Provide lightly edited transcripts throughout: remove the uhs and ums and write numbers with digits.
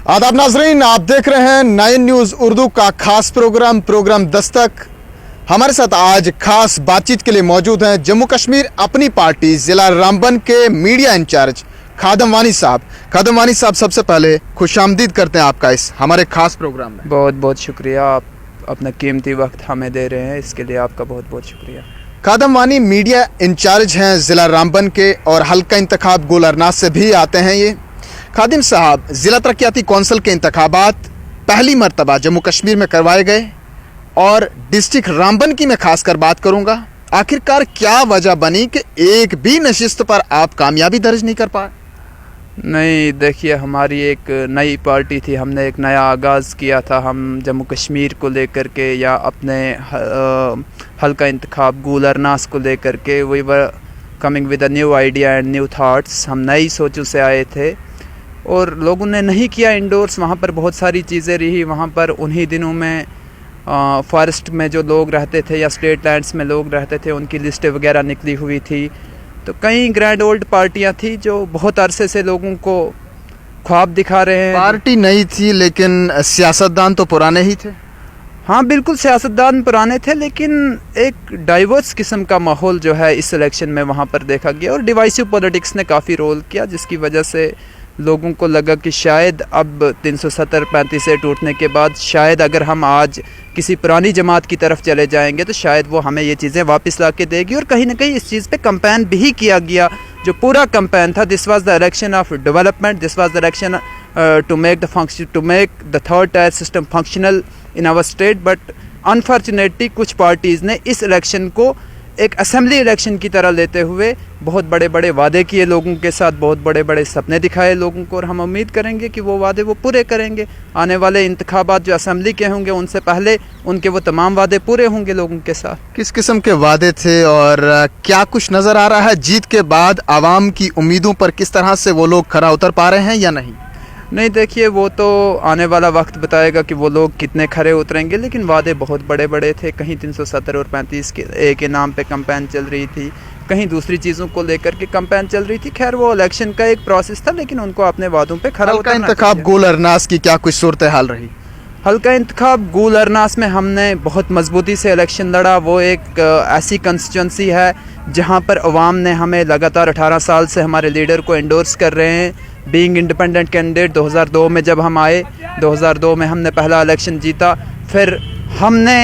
आदाब नाजरीन, आप देख रहे हैं 9 न्यूज़ उर्दू का खास प्रोग्राम दस्तक। हमारे साथ आज खास बातचीत के लिए मौजूद हैं जम्मू कश्मीर अपनी पार्टी ज़िला रामबन के मीडिया इंचार्ज खादम वानी साहब। खादम वानी साहब, सबसे पहले खुशामदीद करते हैं आपका इस हमारे खास प्रोग्राम में। बहुत बहुत शुक्रिया, आप अपना कीमती वक्त हमें दे रहे हैं, इसके लिए आपका बहुत बहुत शुक्रिया। खादम वानी मीडिया इंचार्ज हैं ज़िला रामबन के और हल्का इंतखाब गोल अरनास से भी आते हैं ये। खादिम साहब, ज़िला तरक्याती कौंसिल के इंतखाबात पहली मरतबा जम्मू कश्मीर में करवाए गए और डिस्ट्रिक्ट रामबन की मैं खासकर बात करूंगा। आखिरकार क्या वजह बनी कि एक भी नशिस्त पर आप कामयाबी दर्ज नहीं कर पाए? नहीं, देखिए, हमारी एक नई पार्टी थी, हमने एक नया आगाज़ किया था। हम जम्मू कश्मीर को लेकर के या अपने हल्का इंतखाब गोल अरनास को लेकर के we were coming with a new idea and new thoughts. हम नई सोचों से आए थे और लोगों ने नहीं किया इंडोर्स। वहाँ पर बहुत सारी चीज़ें रही। वहाँ पर उन्हीं दिनों में फॉरेस्ट में जो लोग रहते थे या स्टेट लैंड्स में लोग रहते थे, उनकी लिस्टें वगैरह निकली हुई थी। तो कई ग्रैंड ओल्ड पार्टियाँ थी जो बहुत अरसे से लोगों को ख्वाब दिखा रहे हैं। पार्टी नई थी लेकिन सियासतदान तो पुराने ही थे। हाँ बिल्कुल, सियासतदान पुराने थे, लेकिन एक डाइवर्स किस्म का माहौल जो है इस इलेक्शन में वहाँ पर देखा गया और डिवाइसिव पॉलिटिक्स ने काफ़ी रोल किया, जिसकी वजह से लोगों को लगा कि शायद अब 370-35 से टूटने के बाद शायद अगर हम आज किसी पुरानी जमात की तरफ चले जाएंगे तो शायद वो हमें ये चीज़ें वापस ला के देगी। और कहीं ना कहीं इस चीज़ पे कंपेन भी किया गया। जो पूरा कंपेन था, this was the election of development, this was the election to make the third tier system functional in our state. But unfortunately कुछ पार्टीज़ ने इस इलेक्शन को एक असेंबली इलेक्शन की तरह लेते हुए बहुत बड़े बड़े वादे किए लोगों के साथ, बहुत बड़े बड़े सपने दिखाए लोगों को, और हम उम्मीद करेंगे कि वो वादे वो पूरे करेंगे। आने वाले इंतखाबात जो असेंबली के होंगे उनसे पहले उनके वो तमाम वादे पूरे होंगे लोगों के साथ। किस किस्म के वादे थे और क्या कुछ नज़र आ रहा है जीत के बाद आवाम की उम्मीदों पर? किस तरह से वो लोग खरा उतर पा रहे हैं या नहीं? नहीं, देखिए, वो तो आने वाला वक्त बताएगा कि वो लोग कितने खरे उतरेंगे, लेकिन वादे बहुत बड़े बड़े थे। कहीं 370 और 35 के नाम पे कैंपेन चल रही थी, कहीं दूसरी चीज़ों को लेकर के कैंपेन चल रही थी। खैर, वो इलेक्शन का एक प्रोसेस था, लेकिन उनको अपने वादों पे खरा उतरना चाहिए। हल्का इंतखाब गोल अरनास की क्या कुछ सूरत हाल रही? हल्का इंतखाब गोल अरनास में हमने बहुत मजबूती से इलेक्शन लड़ा। वो एक ऐसी कंस्टिट्यूंसी है जहाँ पर अवाम ने हमें लगातार 18 साल से हमारे लीडर को एंडोर्स कर रहे हैं। बीइंग इंडिपेंडेंट कैंडिडेट 2002 में जब हम आए, 2002 में हमने पहला इलेक्शन जीता, फिर हमने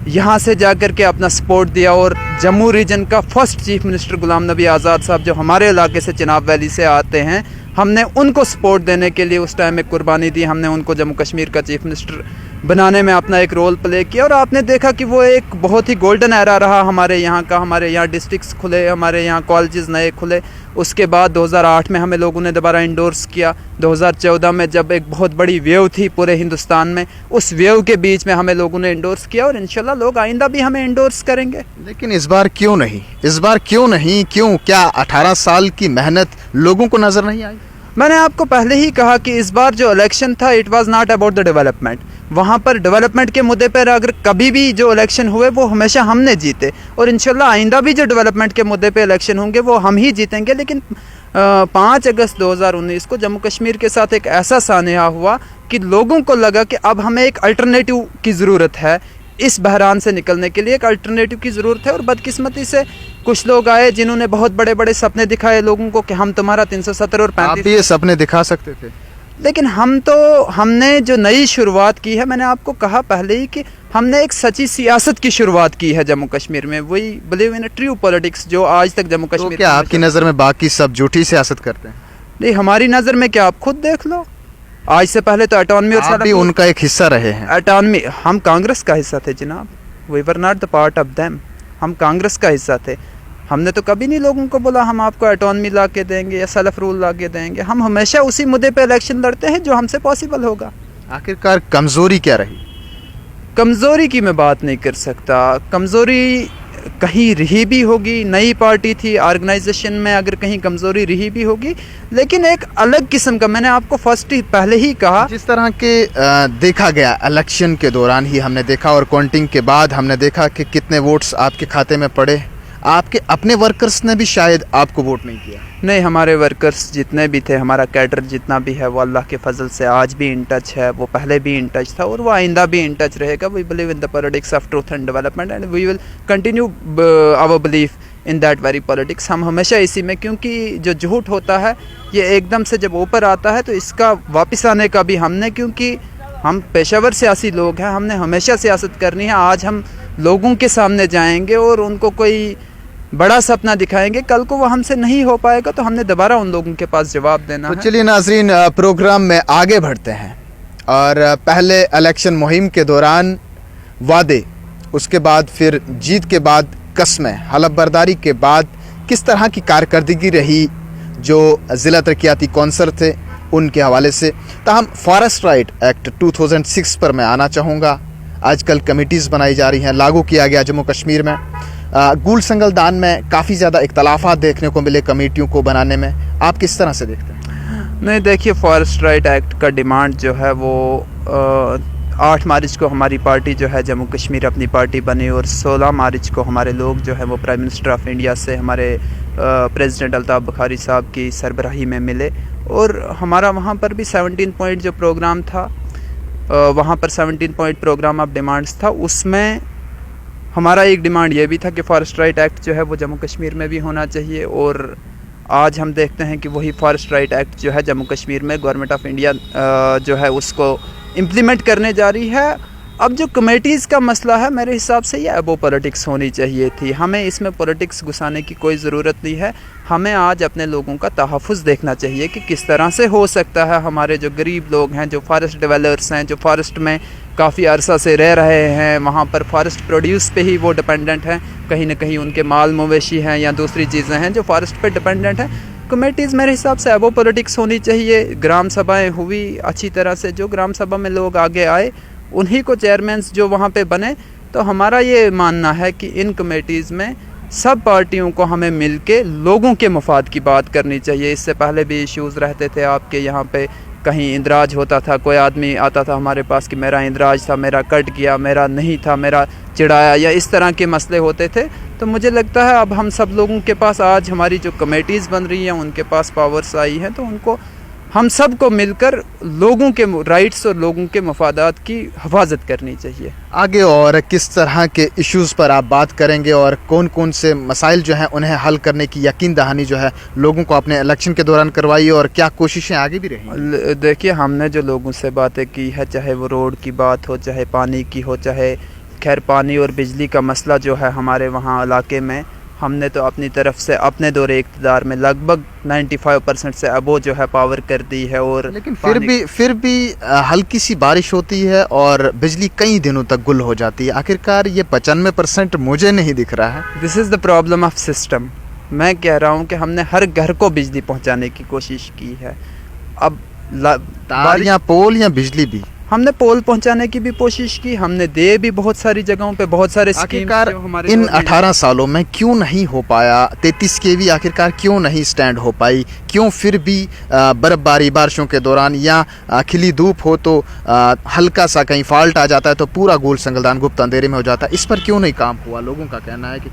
यहाँ से जाकर के अपना सपोर्ट दिया और जम्मू रीजन का first chief minister Ghulam Nabi Azad साहब जो हमारे इलाके से चिनाब वैली से आते हैं, हमने उनको सपोर्ट देने के लिए उस टाइम एक कुर्बानी दी। हमने उनको जम्मू कश्मीर का चीफ मिनिस्टर बनाने में अपना एक रोल प्ले किया और आपने देखा कि वो एक बहुत ही गोल्डन एरा रहा हमारे यहाँ का। हमारे यहाँ डिस्ट्रिक्ट्स खुले, हमारे यहाँ कॉलेजेस नए खुले। उसके बाद 2008 में हमें लोगों ने दोबारा इंडोर्स किया। 2014 में जब एक बहुत बड़ी वेव थी पूरे हिंदुस्तान में, उस वेव के बीच में हमें लोगों ने इंडोर्स किया और इंशाल्लाह लोग आइंदा भी हमें इंडोर्स करेंगे। लेकिन इस बार क्यों नहीं? क्यों? क्या 18 साल की मेहनत लोगों को नजर नहीं आई? मैंने आपको पहले ही कहा कि इस बार जो इलेक्शन था, it was not about the development. वहाँ पर डेवलपमेंट के मुद्दे पर अगर कभी भी जो इलेक्शन हुए वो हमेशा हमने जीते और इंशाल्लाह आइंदा भी जो डेवलपमेंट के मुद्दे पे इलेक्शन होंगे वो हम ही जीतेंगे। लेकिन 5 अगस्त 2019 को जम्मू कश्मीर के साथ एक ऐसा सानिया हुआ कि लोगों को लगा कि अब हमें एक अल्टरनेटिव की ज़रूरत है। इस बहरान से निकलने के लिए एक अल्टरनेटिव की ज़रूरत है और बदकिस्मती से कुछ लोग आए जिन्होंने बहुत बड़े बड़े सपने दिखाए लोगों को कि हम तुम्हारा 370 और 35। आप भी ये सपने दिखा सकते थे, लेकिन हमने जो नई शुरुआत की है, मैंने आपको कहा पहले ही कि हमने एक सच्ची सियासत की शुरुआत की है जम्मू कश्मीर में। वही believe in a true politics जो आज तक जम्मू कश्मीर। तो क्या आपकी नज़र में बाकी सब झूठी सियासत करते हैं? नहीं, हमारी नज़र में क्या, आप खुद देख लो। आज से पहले तो अटॉनमी और भी उनका एक हिस्सा रहे हैं। अटॉनमी, हम कांग्रेस का हिस्सा थे जनाब। We were not the part of them. हम कांग्रेस का हिस्सा थे। हमने तो कभी नहीं लोगों को बोला हम आपको अटॉनमी ला के देंगे या सेल्फ रूल ला के देंगे। हम हमेशा उसी मुद्दे पे इलेक्शन लड़ते हैं जो हमसे पॉसिबल होगा। आखिरकार कमज़ोरी क्या रही? कमज़ोरी की मैं बात नहीं कर सकता। कमज़ोरी कहीं रही भी होगी, नई पार्टी थी, ऑर्गेनाइजेशन में अगर कहीं कमज़ोरी रही भी होगी, लेकिन एक अलग किस्म का, मैंने आपको पहले ही कहा, जिस तरह के देखा गया इलेक्शन के दौरान ही हमने देखा और काउंटिंग के बाद हमने देखा कि कितने वोट्स आपके खाते में पड़े। آپ کے اپنے ورکرز نے بھی شاید آپ کو ووٹ نہیں کیا. نہیں, ہمارے ورکرز جتنے بھی تھے, ہمارا کیڈر جتنا بھی ہے وہ اللہ کے فضل سے آج بھی ان ٹچ ہے, وہ پہلے بھی ان ٹچ تھا اور وہ آئندہ بھی ان ٹچ رہے گا. We believe in the politics of truth and development and we will continue our belief in that very politics. ہم ہمیشہ اسی میں, کیونکہ جو جھوٹ ہوتا ہے یہ ایک دم سے جب اوپر آتا ہے تو اس کا واپس آنے کا بھی ہم نے, کیونکہ ہم پیشہ ور سیاسی لوگ ہیں, ہم نے ہمیشہ سیاست کرنی ہے. آج ہم لوگوں کے سامنے جائیں گے اور ان کو کوئی بڑا سپنا دکھائیں گے, کل کو وہ ہم سے نہیں ہو پائے گا تو ہم نے دوبارہ ان لوگوں کے پاس جواب دینا ہے. تو چلیے ناظرین, پروگرام میں آگے بڑھتے ہیں اور پہلے الیکشن مہم کے دوران وعدے, اس کے بعد پھر جیت کے بعد قسمیں, حلف برداری کے بعد کس طرح کی کارکردگی رہی جو ضلع ترقیاتی کونسل تھے ان کے حوالے سے. تاہم فارسٹ رائٹ ایکٹ 2006 پر میں آنا چاہوں گا. آج کل کمیٹیز بنائی جا رہی ہیں, لاگو کیا گیا جموں کشمیر میں. گول سنگل دان میں کافی زیادہ اختلافات دیکھنے کو ملے کمیٹیوں کو بنانے میں, آپ کس طرح سے دیکھتے ہیں؟ نہیں, دیکھیے, فارسٹ رائٹ ایکٹ کا ڈیمانڈ جو ہے وہ 8 مارچ کو ہماری پارٹی جو ہے جموں کشمیر اپنی پارٹی بنی اور 16 مارچ کو ہمارے لوگ جو ہے وہ پرائم منسٹر آف انڈیا سے ہمارے پریزیڈنٹ الطاف بخاری صاحب کی سربراہی میں ملے اور ہمارا وہاں پر بھی 17 پوائنٹ جو پروگرام تھا, وہاں پر 17 پوائنٹ پروگرام آف ڈیمانڈس تھا. اس میں ہمارا ایک ڈیمانڈ یہ بھی تھا کہ فارسٹ رائٹ ایکٹ جو ہے وہ جموں کشمیر میں بھی ہونا چاہیے, اور آج ہم دیکھتے ہیں کہ وہی فارسٹ رائٹ ایکٹ جو ہے جموں کشمیر میں گورنمنٹ آف انڈیا جو ہے اس کو امپلیمنٹ کرنے جا رہی ہے. اب جو کمیٹیز کا مسئلہ ہے, میرے حساب سے یہ ابو پولیٹکس ہونی چاہیے تھی. ہمیں اس میں پولیٹکس گھسانے کی کوئی ضرورت نہیں ہے. ہمیں آج اپنے لوگوں کا تحفظ دیکھنا چاہیے کہ کس طرح سے ہو سکتا ہے. ہمارے جو غریب لوگ ہیں, جو فارسٹ ڈیولپرس ہیں, جو فارسٹ میں کافی عرصہ سے رہ رہے ہیں, وہاں پر فارسٹ پروڈیوس پہ ہی وہ ڈپینڈنٹ ہیں, کہیں نہ کہیں ان کے مال مویشی ہیں یا دوسری چیزیں ہیں جو فارسٹ پہ ڈپینڈنٹ ہیں. کمیٹیز میرے حساب سے ابو پولیٹکس ہونی چاہیے. گرام سبھائیں ہوئی اچھی طرح سے, جو گرام سبھا میں لوگ آگے آئے انہی کو چیئرمینس جو وہاں پہ بنے. تو ہمارا یہ ماننا ہے کہ ان کمیٹیز میں سب پارٹیوں کو ہمیں مل کے لوگوں کے مفاد کی بات کرنی چاہیے. اس سے پہلے بھی ایشوز رہتے تھے آپ کے یہاں پہ, کہیں اندراج ہوتا تھا, کوئی آدمی آتا تھا ہمارے پاس کہ میرا اندراج تھا, میرا کٹ گیا, میرا نہیں تھا, میرا چڑھایا, یا اس طرح کے مسئلے ہوتے تھے. تو مجھے لگتا ہے اب ہم سب لوگوں کے پاس آج ہماری جو کمیٹیز بن رہی ہیں ان کے پاس پاورز آئی ہیں, تو ان کو ہم سب کو مل کر لوگوں کے رائٹس اور لوگوں کے مفادات کی حفاظت کرنی چاہیے. آگے اور کس طرح کے ایشوز پر آپ بات کریں گے اور کون کون سے مسائل جو ہیں انہیں حل کرنے کی یقین دہانی جو ہے لوگوں کو اپنے الیکشن کے دوران کروائی, اور کیا کوششیں آگے بھی رہیں؟ دیکھیے, ہم نے جو لوگوں سے باتیں کی ہے, چاہے وہ روڈ کی بات ہو, چاہے پانی کی ہو, چاہے خیر پانی اور بجلی کا مسئلہ جو ہے ہمارے وہاں علاقے میں, ہم نے تو اپنی طرف سے اپنے دور اقتدار میں لگ بھگ 95% سے ابو جو ہے پاور کر دی ہے. اور لیکن پھر بھی ہلکی سی بارش ہوتی ہے اور بجلی کئی دنوں تک گل ہو جاتی ہے. آخرکار یہ 95% مجھے نہیں دکھ رہا ہے. دس از دا پرابلم آف سسٹم. میں کہہ رہا ہوں کہ ہم نے ہر گھر کو بجلی پہنچانے کی کوشش کی ہے. اب تار یا پول یا بجلی بھی ہم نے پول پہنچانے کی بھی کوشش کی, ہم نے دے بھی بہت ساری جگہوں پہ بہت سارے آخرکار ان 18 سالوں میں کیوں نہیں ہو پایا؟ 33 کے بھی آخرکار کیوں نہیں سٹینڈ ہو پائی؟ کیوں پھر بھی برف باری بارشوں کے دوران یا کھلی دھوپ ہو تو ہلکا سا کہیں فالٹ آ جاتا ہے تو پورا گول سنگلدان گپت اندھیرے میں ہو جاتا ہے؟ اس پر کیوں نہیں کام ہوا؟ لوگوں کا کہنا ہے کہ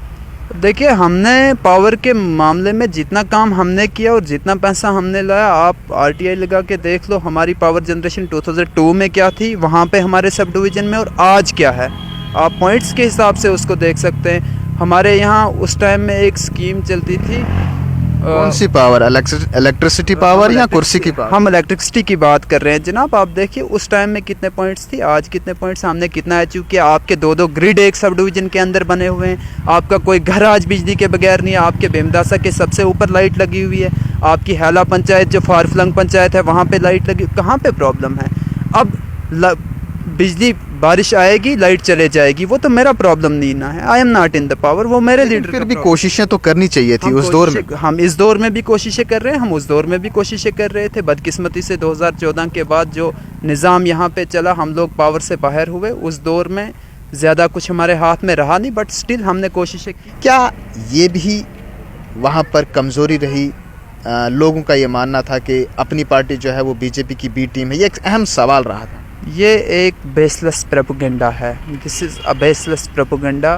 دیکھیے, ہم نے پاور کے معاملے میں جتنا کام ہم نے کیا اور جتنا پیسہ ہم نے لایا, آپ آر ٹی آئی لگا کے دیکھ لو ہماری پاور جنریشن 2002 میں کیا تھی وہاں پہ ہمارے سب ڈویژن میں, اور آج کیا ہے. آپ پوائنٹس کے حساب سے اس کو دیکھ سکتے ہیں. ہمارے یہاں اس ٹائم میں ایک اسکیم چلتی تھی. کون سی پاور؟ الیکٹریسٹی پاور یا کرسی کی پاور؟ ہم الیکٹرسٹی کی بات کر رہے ہیں جناب. آپ دیکھیے اس ٹائم میں کتنے پوائنٹس تھی, آج کتنے پوائنٹس, ہم نے کتنا اچیو کیا. آپ کے 2 گریڈ ایک سب ڈویژن کے اندر بنے ہوئے ہیں. آپ کا کوئی گھر آج بجلی کے بغیر نہیں ہے. آپ کے بھیمداسا کے سب سے اوپر لائٹ لگی ہوئی ہے. آپ کی ہیلا پنچایت جو فارفلنگ پنچایت ہے وہاں پہ لائٹ لگی. کہاں پہ پرابلم ہے؟ اب بجلی بارش آئے گی لائٹ چلے جائے گی, وہ تو میرا پرابلم نہیں نا ہے. I am not in the power. وہ میرے لیڈر. پھر بھی کوششیں تو کرنی چاہیے تھی اس دور میں. ہم اس دور میں بھی کوششیں کر رہے ہیں, ہم اس دور میں بھی کوششیں کر رہے تھے. بدقسمتی سے 2014 کے بعد جو نظام یہاں پہ چلا, ہم لوگ پاور سے باہر ہوئے. اس دور میں زیادہ کچھ ہمارے ہاتھ میں رہا نہیں, بٹ سٹل ہم نے کوششیں کی. کیا یہ بھی وہاں پر کمزوری رہی؟ لوگوں کا یہ ماننا تھا کہ اپنی پارٹی جو ہے وہ بی جے پی کی بی ٹیم ہے. یہ ایک اہم سوال رہا تھا. یہ ایک بیس لیس پروپیگنڈا ہے. دس از اے بیس لیس propaganda.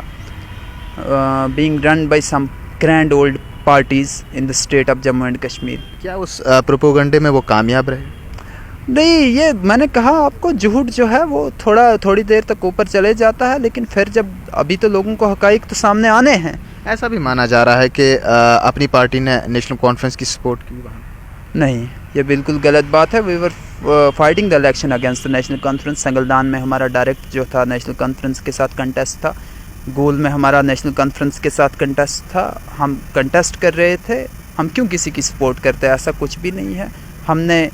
being run by some grand old parties in the state of Jammu and Kashmir. क्या उस प्रोपोगंडे में वो कामयाब रहे? नहीं, ये मैंने कहा आपको, झूठ जो है वो थोड़ी देर तक ऊपर चले जाता है, लेकिन फिर जब अभी तो लोगों को हकाइक तो सामने आने हैं. ऐसा भी माना जा रहा है कि अपनी पार्टी ने नेशनल कॉन्फ्रेंस की सपोर्ट की वहाँ. नहीं, ये बिल्कुल गलत बात है. We were fighting the election against the National Conference. Sangaldan में हमारा डायरेक्ट जो था नेशनल कॉन्फ्रेंस के साथ कंटेस्ट था. गोल में हमारा नेशनल कॉन्फ्रेंस के साथ कंटेस्ट था. हम कंटेस्ट कर रहे थे. हम क्यों किसी की सपोर्ट करते हैं? ऐसा कुछ भी नहीं है. हमने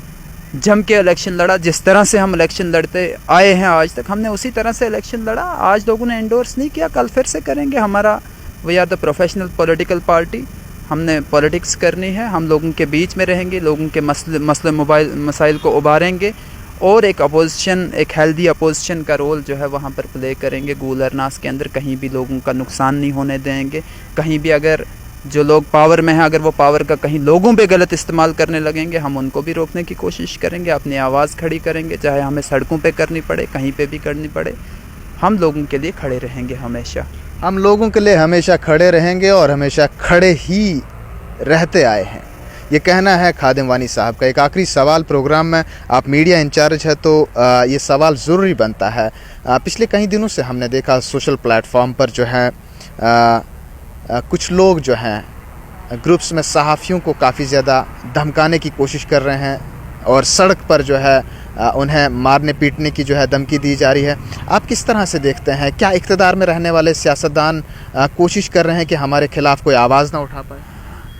जम के इलेक्शन लड़ा. जिस तरह से हम इलेक्शन लड़ते आए हैं आज तक, हमने उसी तरह से इलेक्शन लड़ा. आज लोगों ने एंडोर्स नहीं किया, कल फिर से करेंगे. हमारा we are the professional political party. हमने पॉलिटिक्स करनी है. हम लोगों के बीच में रहेंगे, लोगों के मसले मसाइल को उभारेंगे और एक अपोजिशन, एक हेल्दी अपोजिशन का रोल जो है वहाँ पर प्ले करेंगे. गूल अरनास के अंदर कहीं भी लोगों का नुकसान नहीं होने देंगे. कहीं भी अगर जो लोग पावर में हैं, अगर वो पावर का कहीं लोगों पे गलत इस्तेमाल करने लगेंगे, हम उनको भी रोकने की कोशिश करेंगे. अपनी आवाज़ खड़ी करेंगे, चाहे हमें सड़कों पे करनी पड़े, कहीं पे भी करनी पड़े. हम लोगों के लिए खड़े रहेंगे हमेशा. हम लोगों के लिए हमेशा खड़े रहेंगे और हमेशा खड़े ही रहते आए हैं. ये कहना है खादिम वानी साहब का. एक आखिरी सवाल प्रोग्राम में, आप मीडिया इंचार्ज है तो ये सवाल ज़रूरी बनता है. पिछले कई दिनों से हमने देखा सोशल प्लेटफॉर्म पर जो है कुछ लोग जो हैं ग्रुप्स में सहाफ़ियों को काफ़ी ज़्यादा धमकाने की कोशिश कर रहे हैं और सड़क पर जो है उन्हें मारने पीटने की जो है धमकी दी जा रही है. आप किस तरह से देखते हैं? क्या इक़्तिदार में रहने वाले सियासतदान कोशिश कर रहे हैं कि हमारे खिलाफ़ कोई आवाज़ ना उठा पाए?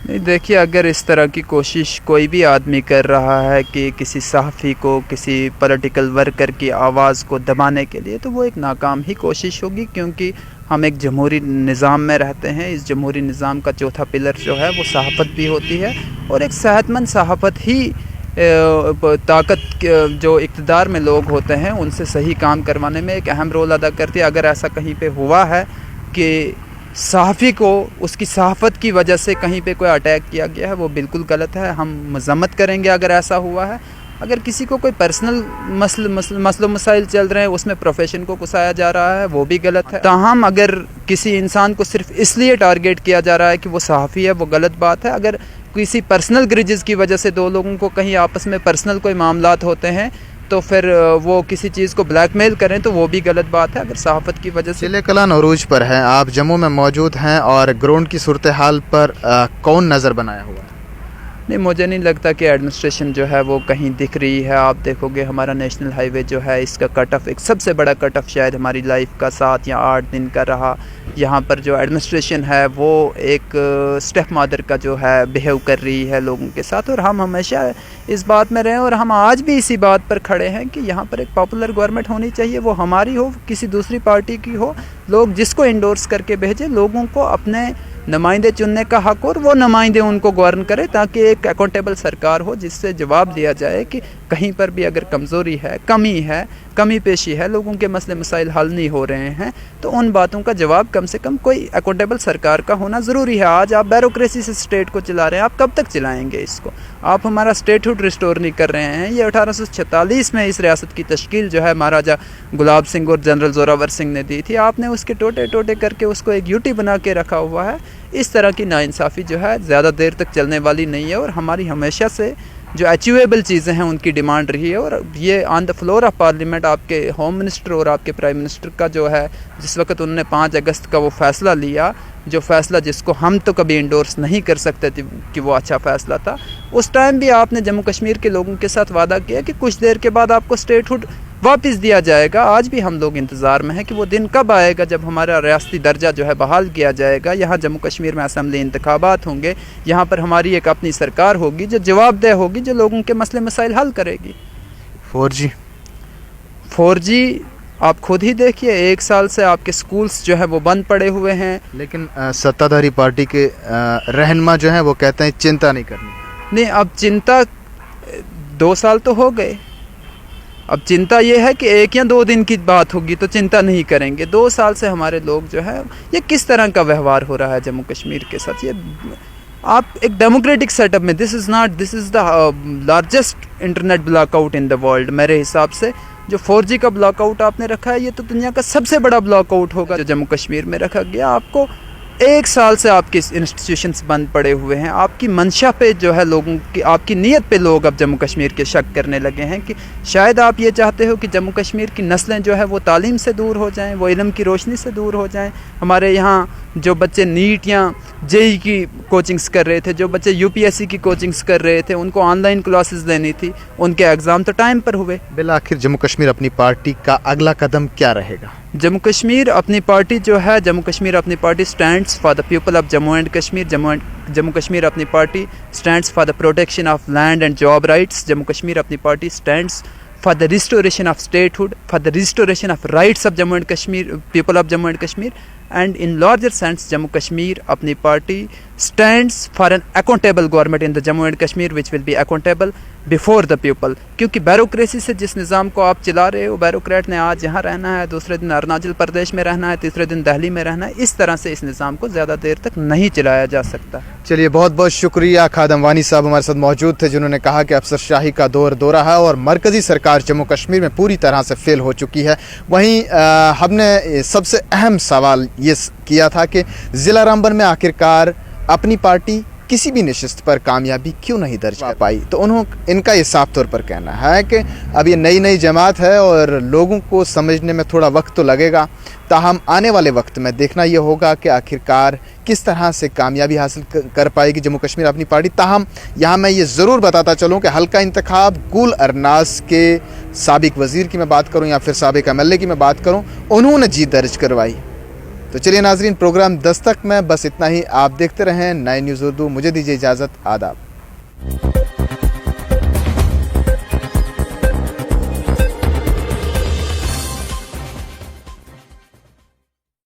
नहीं, देखिए, अगर इस तरह की कोशिश कोई भी आदमी कर रहा है कि किसी सहाफ़ी को, किसी पॉलिटिकल वर्कर की आवाज़ को दबाने के लिए, तो वो एक नाकाम ही कोशिश होगी. क्योंकि हम एक जमहूरी निज़ाम में रहते हैं. इस जमहूरी निज़ाम का चौथा पिलर जो है वो सहाफ़त भी होती है, और एक सेहतमंद सहाफ़त ही ताकत जो इक़्तिदार में लोग होते हैं उनसे सही काम करवाने में एक अहम रोल अदा करती है. अगर ऐसा कहीं पे हुआ है कि सहाफ़ी को उसकी सहाफ़त की वजह से कहीं पे कोई अटैक किया गया है, वो बिल्कुल गलत है. हम मज़म्मत करेंगे अगर ऐसा हुआ है. अगर किसी को कोई पर्सनल मसलो मसाइल चल रहे हैं, उसमें प्रोफेशन को घुसाया जा रहा है, वो भी गलत है. ताहम अगर किसी इंसान को सिर्फ इसलिए टारगेट किया जा रहा है कि वो सहाफ़ी है, वो गलत बात है. अगर किसी पर्सनल ग्रिजेस की वजह से दो लोगों को कहीं आपस में पर्सनल कोई मामलात होते हैं, तो फिर वो किसी चीज़ को ब्लैकमेल करें, तो वो भी गलत बात है. अगर सहाफ़त की वजह से चिले कलां अरूज पर हैं, आप जम्मू में मौजूद हैं और ग्राउंड की सूरत हाल पर कौन नज़र बनाया हुआ है? नहीं, मुझे नहीं लगता कि एडमिनिस्ट्रेशन जो है वो कहीं दिख रही है. आप देखोगे हमारा नेशनल हाईवे जो है, इसका कट ऑफ, एक सबसे बड़ा कट ऑफ शायद हमारी लाइफ का 7 या 8 दिन का रहा. यहाँ पर जो एडमिनिस्ट्रेशन है वो एक स्टेप मदर का जो है बिहेव कर रही है लोगों के साथ. और हम हमेशा इस बात में रहे और हम आज भी इसी बात पर खड़े हैं कि यहाँ पर एक पॉपुलर गवर्नमेंट होनी चाहिए. वो हमारी हो, किसी दूसरी पार्टी की हो, लोग जिसको इंडोर्स करके भेजें. लोगों को अपने नुमाइंदे चुनने का हक और वो नुमाइंदे उनको गवर्न करे, ताकि एक अकाउंटेबल सरकार हो जिससे जवाब दिया जाए कि कहीं पर भी अगर कमज़ोरी है, कमी पेशी है, लोगों के मसले मसाइल हल नहीं हो रहे हैं, तो उन बातों का जवाब कम से कम कोई अकाउंटेबल सरकार का होना ज़रूरी है. आज आप ब्यूरोक्रेसी से स्टेट को चला रहे हैं, आप कब तक चलाएंगे इसको? आप हमारा स्टेटहुड रिस्टोर नहीं कर रहे हैं. ये 1846 में इस रियासत की तश्कील जो है महाराजा गुलाब सिंह और जनरल जोरावर सिंह ने दी थी. आपने उसके टोटे टोटे करके उसको एक यूटी बना के रखा हुआ है. इस तरह की नाइंसाफ़ी जो है ज़्यादा देर तक चलने वाली नहीं है. और हमारी हमेशा से जो अचीवेबल चीज़ें हैं उनकी डिमांड रही है. और ये on the floor of parliament आपके होम मिनिस्टर और आपके प्राइम मिनिस्टर का जो है, जिस वक्त उन्होंने 5 अगस्त का वो फ़ैसला लिया, जो फ़ैसला जिसको हम तो कभी इंडोर्स नहीं कर सकते थे कि वो अच्छा फ़ैसला था, उस टाइम भी आपने जम्मू कश्मीर के लोगों के साथ वादा किया कि कुछ देर के बाद आपको स्टेटहुड वापस दिया जाएगा. आज भी हम लोग इंतज़ार में हैं कि वो दिन कब आएगा जब हमारा रियासती दर्जा जो है बहाल किया जाएगा. यहाँ जम्मू कश्मीर में असम्बली इंतखाबात होंगे, यहाँ पर हमारी एक अपनी सरकार होगी जो जवाबदेह होगी, जो लोगों के मसले मसाइल हल करेगी. 4G आप खुद ही देखिए, 1 साल से आपके स्कूल्स जो है वो बंद पड़े हुए हैं. लेकिन सत्ताधारी पार्टी के रहनुमा जो हैं वो कहते हैं चिंता नहीं करनी. नहीं, अब चिंता 2 साल तो हो गए. अब चिंता ये है कि 1 या 2 दिन की बात होगी तो चिंता नहीं करेंगे. 2 साल से हमारे लोग जो है, ये किस तरह का व्यवहार हो रहा है जम्मू कश्मीर के साथ? ये आप एक डेमोक्रेटिक सेटअप में, this is the largest internet block out in the world. मेरे हिसाब से जो 4G का ब्लॉकआउट आपने रखा है, ये तो दुनिया का सबसे बड़ा ब्लॉकआउट होगा जो जम्मू कश्मीर में रखा गया. आपको 1 साल से आपके इंस्टीट्यूशंस बंद पड़े हुए हैं। आपकी मंशा पे जो है लोगों की, आपकी नीयत पे लोग अब जम्मू कश्मीर के शक करने लगे हैं कि शायद आप ये चाहते हो कि जम्मू कश्मीर की नस्लें जो है वो तालीम से दूर हो जाएं, वो इल्म की रोशनी से दूर हो जाएं। हमारे यहाँ जो बच्चे नीट या जेई की कोचिंग्स कर रहे थे, जो बच्चे यूपीएससी की कोचिंग्स कर रहे थे, उनको ऑनलाइन क्लासेस लेनी थी, उनके एग्ज़ाम तो टाइम पर हुए। बिल आखिर जम्मू कश्मीर अपनी पार्टी का अगला कदम क्या रहेगा? जम्मू कश्मीर अपनी पार्टी जो है, Jammu Kashmir Apni Party stands for the people of Jammu and Kashmir. Jammu Kashmir Apni Party stands for the protection of land and job rights. Jammu Kashmir Apni Party stands for the restoration of statehood, for the restoration of rights of Jammu and Kashmir, people of Jammu and Kashmir, and in larger sense Jammu Kashmir apni party stands for an accountable government in the Jammu and Kashmir which will be accountable before the people। क्योंकि bureaucracy से जिस निज़ाम को आप चला रहे हो, bureaucrat ने आज यहाँ रहना है, दूसरे दिन अरुणाचल प्रदेश में रहना है, तीसरे दिन दिल्ली में रहना है, इस तरह से इस निज़ाम को ज़्यादा देर तक नहीं चलाया जा सकता। चलिए, बहुत बहुत शुक्रिया। खादम वानी साहब हमारे साथ मौजूद थे, जिन्होंने कहा कि अफसरशाही का दौर दो रहा है और मरकज़ी सरकार जम्मू कश्मीर में पूरी तरह से फेल हो चुकी है। वहीं हमने सबसे अहम सवाल ये किया था कि ज़िला रामबन में आखिरकार अपनी पार्टी किसी भी नशिस्त पर कामयाबी क्यों नहीं दर्ज कर पाई। तो इनका ये साफ तौर पर कहना है कि अब ये नई जमात है और लोगों को समझने में थोड़ा वक्त तो लगेगा। ताहम आने वाले वक्त में देखना ये होगा कि आखिरकार किस तरह से कामयाबी हासिल कर पाएगी जम्मू कश्मीर अपनी पार्टी। ताहम यहाँ मैं ये ज़रूर बताता चलूँ कि हल्का इंतखाब गुल अरनास के साबिक वज़ीर की मैं बात करूँ या फिर साबिक MLA की मैं बात करूँ, उन्होंने जीत दर्ज करवाई। तो चलिए नाजरीन, प्रोग्राम दस्तक में बस इतना ही। आप देखते रहें 9 न्यूज़ उर्दू। मुझे दीजिए इजाज़त। आदाब।